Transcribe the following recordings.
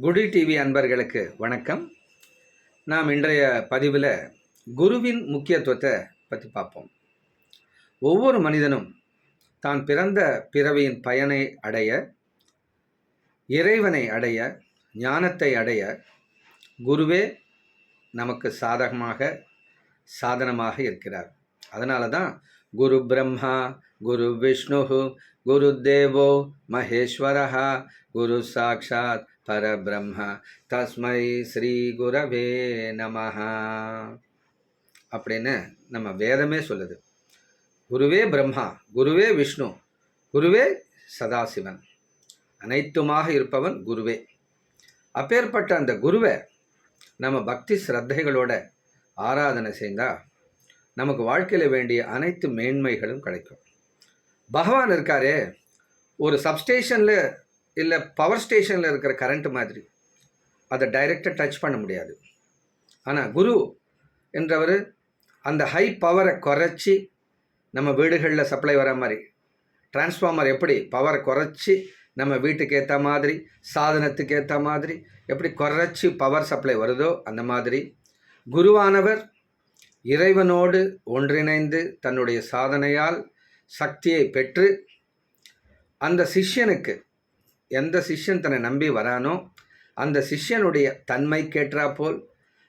குடி டிவி அன்பர்களுக்கு வணக்கம். நாம் இன்றைய பதிவில் குருவின் முக்கியத்துவத்தை பற்றி பார்ப்போம். ஒவ்வொரு மனிதனும் தான் பிறந்த பிறவியின் பயனை அடைய, இறைவனை அடைய, ஞானத்தை அடைய குருவே நமக்கு சாதனமாக இருக்கிறார். அதனால தான் குரு பிரம்மா, குரு விஷ்ணு, குரு தேவோ மகேஸ்வரஹா, குரு சாக்ஷாத் பரபிரம்ம தஸ்மை ஸ்ரீ குரவே நமஹ அப்படின்னு நம்ம வேதமே சொல்லுது. குருவே பிரம்மா, குருவே விஷ்ணு, குருவே சதாசிவன், அனைத்துமாக இருப்பவன் குருவே. அப்பேற்பட்ட அந்த குருவை நம்ம பக்தி ஸ்ரத்தைகளோட ஆராதனை செய்தால் நமக்கு வாழ்க்கையில் வேண்டிய அனைத்து மேன்மைகளும் கிடைக்கும். பகவான் இருக்காரே, ஒரு சப்ஸ்டேஷனில் இல்லை பவர் ஸ்டேஷனில் இருக்கிற கரண்ட் மாதிரி அதை டைரெக்டாக டச் பண்ண முடியாது. ஆனால் குரு என்றவர் அந்த ஹை பவரை குறைச்சி நம்ம வீடுகளில் சப்ளை வர மாதிரி, டிரான்ஸ்ஃபார்மர் எப்படி பவரை குறைச்சி நம்ம வீட்டுக்கு ஏற்ற மாதிரி, சாதனத்துக்கு ஏற்ற மாதிரி எப்படி குறைச்சி பவர் சப்ளை வருதோ அந்த மாதிரி குருவானவர் இறைவனோடு ஒன்றிணைந்து தன்னுடைய சாதனையால் சக்தியை பெற்று அந்த சிஷ்யனுக்கு, எந்த சிஷ்யன் தன்னை நம்பி வரானோ அந்த சிஷ்யனுடைய தன்மைக்கேற்றா போல்,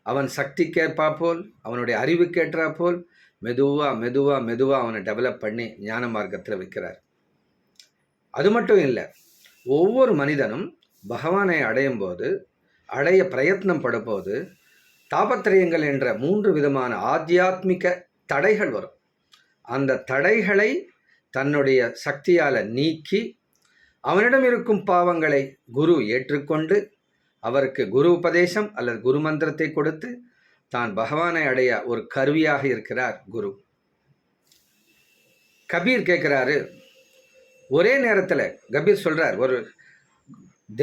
அவன் சக்திக்கேற்பா போல், அவனுடைய அறிவுக்கேற்றா போல் மெதுவாக அவனை டெவலப் பண்ணி ஞான மார்க்கத்தில் வைக்கிறார். அது மட்டும் இல்லை, ஒவ்வொரு மனிதனும் பகவானை அடையும் போது, அடைய பிரயத்னம் படும்போது தாபத்திரயங்கள் என்ற 3 விதமான ஆத்தியாத்மிக தடைகள் வரும். அந்த தடைகளை தன்னுடைய சக்தியால் நீக்கி அவனிடம் இருக்கும் பாவங்களை குரு ஏற்றுக்கொண்டு அவருக்கு குரு உபதேசம் அல்லது குரு மந்திரத்தை கொடுத்து தான் பகவானை அடைய ஒரு கருவியாக இருக்கிறார் குரு. கபீர் கேட்குறாரு, ஒரே நேரத்தில் கபீர் சொல்கிறார், ஒரு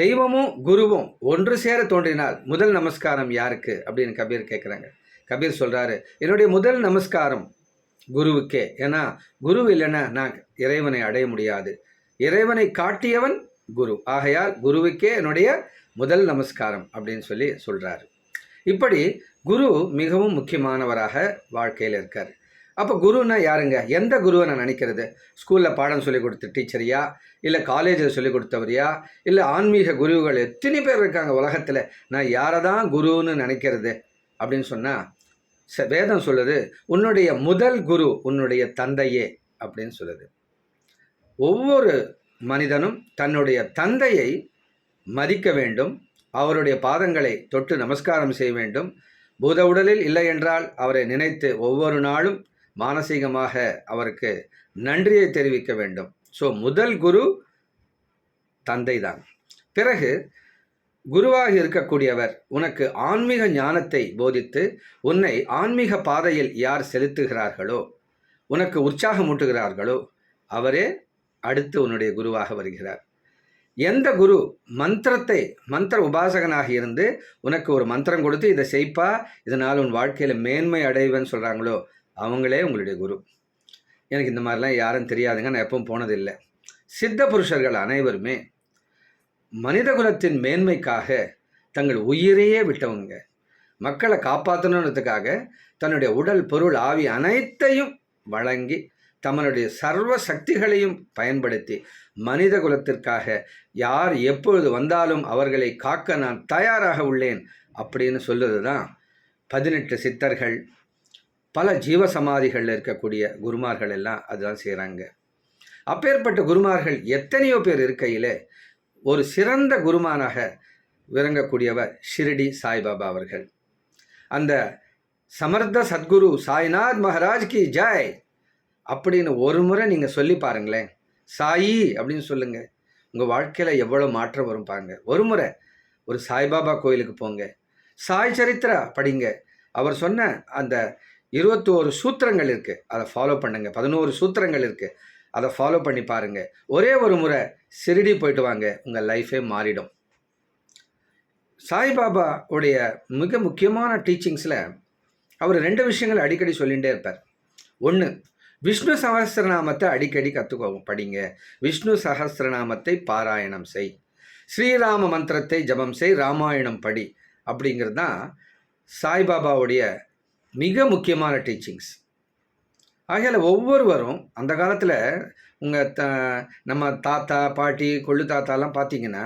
தெய்வமும் குருவும் ஒன்று சேர தோன்றினால் முதல் நமஸ்காரம் யாருக்கு அப்படின்னு கபீர் கேட்குறாங்க. கபீர் சொல்கிறாரு, என்னுடைய முதல் நமஸ்காரம் குருவுக்கே. ஏன்னா குரு இல்லைன்னா நான் இறைவனை அடைய முடியாது. இறைவனை காட்டியவன் குரு, ஆகையால் குருவுக்கே என்னுடைய முதல் நமஸ்காரம் அப்படின்னு சொல்கிறாரு. இப்படி குரு மிகவும் முக்கியமானவராக வாழ்க்கையில் இருக்கார். அப்போ குருன்னா யாருங்க? எந்த குருவை நான் நினைக்கிறது? ஸ்கூலில் பாடம் சொல்லிக் கொடுத்த டீச்சரையா, இல்லை காலேஜில் சொல்லிக் கொடுத்தவரையா, இல்லை ஆன்மீக குருவுகள் எத்தனை பேர் இருக்காங்க உலகத்தில், நான் யாரை தான் குருன்னு நினைக்கிறது அப்படின்னு சொன்னால் வேதம் சொல்லுது, உன்னுடைய முதல் குரு உன்னுடைய தந்தையே அப்படின்னு சொல்லுது. ஒவ்வொரு மனிதனும் தன்னுடைய தந்தையை மதிக்க வேண்டும், அவருடைய பாதங்களை தொட்டு நமஸ்காரம் செய்ய வேண்டும். பூத உடலில் இல்லை என்றால் அவரை நினைத்து ஒவ்வொரு நாளும் மானசீகமாக அவருக்கு நன்றியை தெரிவிக்க வேண்டும். ஸோ முதல் குரு தந்தை தான். பிறகு குருவாக இருக்கக்கூடியவர் உனக்கு ஆன்மீக ஞானத்தை போதித்து உன்னை ஆன்மீக பாதையில் யார் செலுத்துகிறார்களோ, உனக்கு உற்சாகமூட்டுகிறார்களோ அவரே அடுத்து உன்னுடைய குருவாக வருகிறார். எந்த குரு மந்திர உபாசகனாக இருந்து உனக்கு ஒரு மந்திரம் கொடுத்து இதை செய்ப்பா, இதனால் உன் வாழ்க்கையில் மேன்மை அடைவேன்னு சொல்கிறாங்களோ அவங்களே உங்களுடைய குரு. எனக்கு இந்த மாதிரிலாம் யாரும் தெரியாதுங்க, நான் எப்பவும் போனதில்லை. சித்த புருஷர்கள் அனைவருமே மனித குலத்தின் மேன்மைக்காக தங்கள் உயிரையே விட்டவங்க. மக்களை காப்பாற்றணுன்றதுக்காக தன்னுடைய உடல், பொருள், ஆவி அனைத்தையும் வழங்கி தன்னுடைய சர்வ சக்திகளையும் பயன்படுத்தி மனித குலத்திற்காக யார் எப்பொழுது வந்தாலும் அவர்களை காக்க நான் தயாராக உள்ளேன் அப்படின்னு சொல்லுறது தான் 18 சித்தர்கள், பல ஜீவசமாதிகளில் இருக்கக்கூடிய குருமார்கள் எல்லாம் அதுதான் செய்கிறாங்க. அப்பேற்பட்ட குருமார்கள் எத்தனையோ பேர் இருக்கையில் ஒரு சிறந்த குருமானாக விளங்கக்கூடியவர் ஷிரடி சாய்பாபா அவர்கள். அந்த சமர்த்த சத்குரு சாய்நாத் மகாராஜ் கி ஜெய் அப்படின்னு ஒரு முறை நீங்கள் சொல்லி பாருங்களேன், சாயி அப்படின்னு சொல்லுங்கள், உங்கள் வாழ்க்கையில் எவ்வளோ மாற்றம் வரும் பாருங்க. ஒரு முறை ஒரு சாய்பாபா கோயிலுக்கு போங்க, சாய் சரித்திரா படிங்க. அவர் சொன்ன அந்த 21 சூத்திரங்கள் இருக்குது, அதை ஃபாலோ பண்ணுங்க. 11 சூத்திரங்கள் இருக்குது, அதை ஃபாலோ பண்ணி பாருங்கள். ஒரே ஒரு முறை ஷிரடி போயிட்டு வாங்க, உங்கள் லைஃபே மாறிடும். சாய்பாபா உடைய மிக முக்கியமான டீச்சிங்ஸில் அவர் 2 விஷயங்கள் அடிக்கடி சொல்லிகிட்டே இருப்பார். ஒன்று, விஷ்ணு சஹஸ்ரநாமத்தை அடிக்கடி கற்றுக்கோங்க, படிங்க. விஷ்ணு சஹஸ்ரநாமத்தை பாராயணம் செய். ஸ்ரீராம மந்திரத்தை ஜபம் செய், ராமாயணம் படி அப்படிங்கிறது தான் சாய்பாபாவுடைய மிக முக்கியமான டீச்சிங்ஸ். ஆகையால் ஒவ்வொருவரும் அந்த காலத்தில் நம்ம தாத்தா பாட்டி கொள்ளு தாத்தாலாம் பார்த்தீங்கன்னா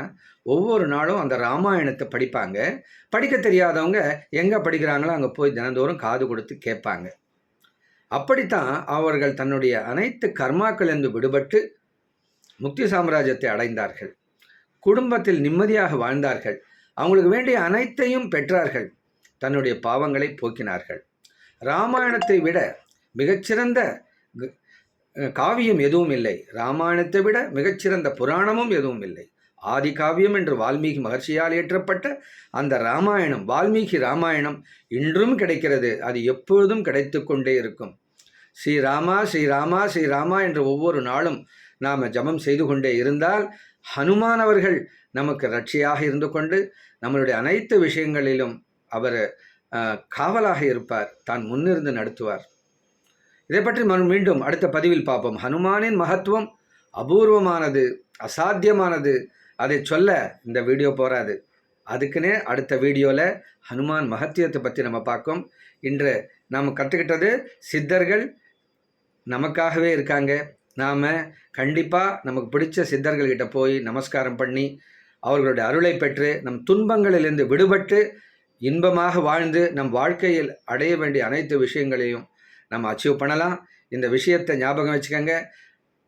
ஒவ்வொரு நாளும் அந்த ராமாயணத்தை படிப்பாங்க. படிக்க தெரியாதவங்க எங்கே படிக்கிறாங்களோ அங்கே போய் தினந்தோறும் காது கொடுத்து கேட்பாங்க. அப்படித்தான் அவர்கள் தன்னுடைய அனைத்து கர்மாக்களிலிருந்து விடுபட்டு முக்தி சாம்ராஜ்யத்தை அடைந்தார்கள். குடும்பத்தில் நிம்மதியாக வாழ்ந்தார்கள். அவங்களுக்கு வேண்டிய அனைத்தையும் பெற்றார்கள். தன்னுடைய பாவங்களை போக்கினார்கள். ராமாயணத்தை விட மிகச்சிறந்த காவியம் எதுவும் இல்லை. ராமாயணத்தை விட மிகச்சிறந்த புராணமும் எதுவும் இல்லை. ஆதி காவியம் என்று வால்மீகி மகர்ஷியால் இயற்றப்பட்ட அந்த ராமாயணம், வால்மீகி ராமாயணம் இன்றும் கிடைக்கிறது. அது எப்பொழுதும் கிடைத்து கொண்டே இருக்கும். ஸ்ரீராமா ஸ்ரீராமா ஸ்ரீராமா என்று ஒவ்வொரு நாளும் நாம் ஜபம் செய்து கொண்டே இருந்தால் ஹனுமான் அவர்கள் நமக்கு ரட்சியாக இருந்து கொண்டு நம்மளுடைய அனைத்து விஷயங்களிலும் அவர் காவலாக இருப்பார். தான் முன்னிருந்து நடத்துவார். இதை பற்றி மீண்டும் அடுத்த பதிவில் பார்ப்போம். ஹனுமானின் மகத்துவம் அபூர்வமானது, அசாத்தியமானது. அதை சொல்ல இந்த வீடியோ போராது. அதுக்குன்னே அடுத்த வீடியோவில் ஹனுமான் மகத்தியத்தை பற்றி நம்ம பார்ப்போம். இன்று நாம் கற்றுக்கிட்டது சித்தர்கள் நமக்காகவே இருக்காங்க. நாம் கண்டிப்பாக நமக்கு பிடிச்ச சித்தர்கள்கிட்ட போய் நமஸ்காரம் பண்ணி அவர்களுடைய அருளை பெற்று நம் துன்பங்களிலிருந்து விடுபட்டு இன்பமாக வாழ்ந்து நம் வாழ்க்கையில் அடைய வேண்டிய அனைத்து விஷயங்களையும் நம்ம அச்சீவ் பண்ணலாம். இந்த விஷயத்தை ஞாபகம் வச்சுக்கோங்க.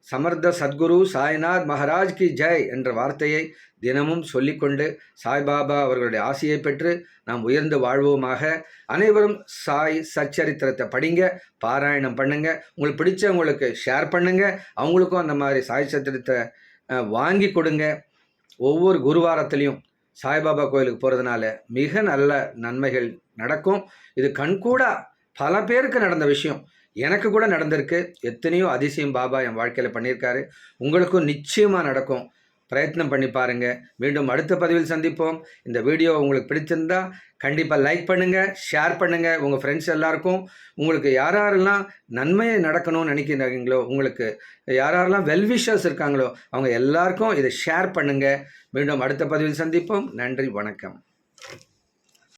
சமர்த்த சத்குரு சாய்நாத் மகாராஜ் கி ஜெய் என்ற வார்த்தையை தினமும் சொல்லிக்கொண்டு சாய்பாபா அவர்களுடைய ஆசையை பெற்று நாம் உயர்ந்து வாழ்வோமாக. அனைவரும் சாய் சச்சரித்திரத்தை படிங்க, பாராயணம் பண்ணுங்க, உங்களுக்கு பிடிச்சவங்களுக்கு ஷேர் பண்ணுங்க, அவங்களுக்கும் அந்த மாதிரி சாய் சச்சரித்திரத்தை வாங்கி கொடுங்க. ஒவ்வொரு குருவாரத்துலேயும் சாய்பாபா கோயிலுக்கு போகிறதுனால மிக நல்ல நன்மைகள் நடக்கும். இது கண்கூடா பல பேருக்கு நடந்த விஷயம். எனக்கு கூட நடந்திருக்கு. எத்தனையோ அதிசயம் பாபா என் வாழ்க்கையில் பண்ணியிருக்காரு. உங்களுக்கும் நிச்சயமாக நடக்கும். பிரயத்னம் பண்ணி பாருங்கள். மீண்டும் அடுத்த பதிவில் சந்திப்போம். இந்த வீடியோ உங்களுக்கு பிடிச்சிருந்தா கண்டிப்பாக லைக் பண்ணுங்கள், ஷேர் பண்ணுங்கள். உங்கள் ஃப்ரெண்ட்ஸ் எல்லாருக்கும், உங்களுக்கு யாரெல்லாம் நன்மையை நடக்கணும்னு நினைக்கிறீங்களோ, உங்களுக்கு யாரெல்லாம் வெல்விஷர்ஸ் இருக்காங்களோ அவங்க எல்லாருக்கும் இதை ஷேர் பண்ணுங்கள். மீண்டும் அடுத்த பதிவில் சந்திப்போம். நன்றி, வணக்கம்.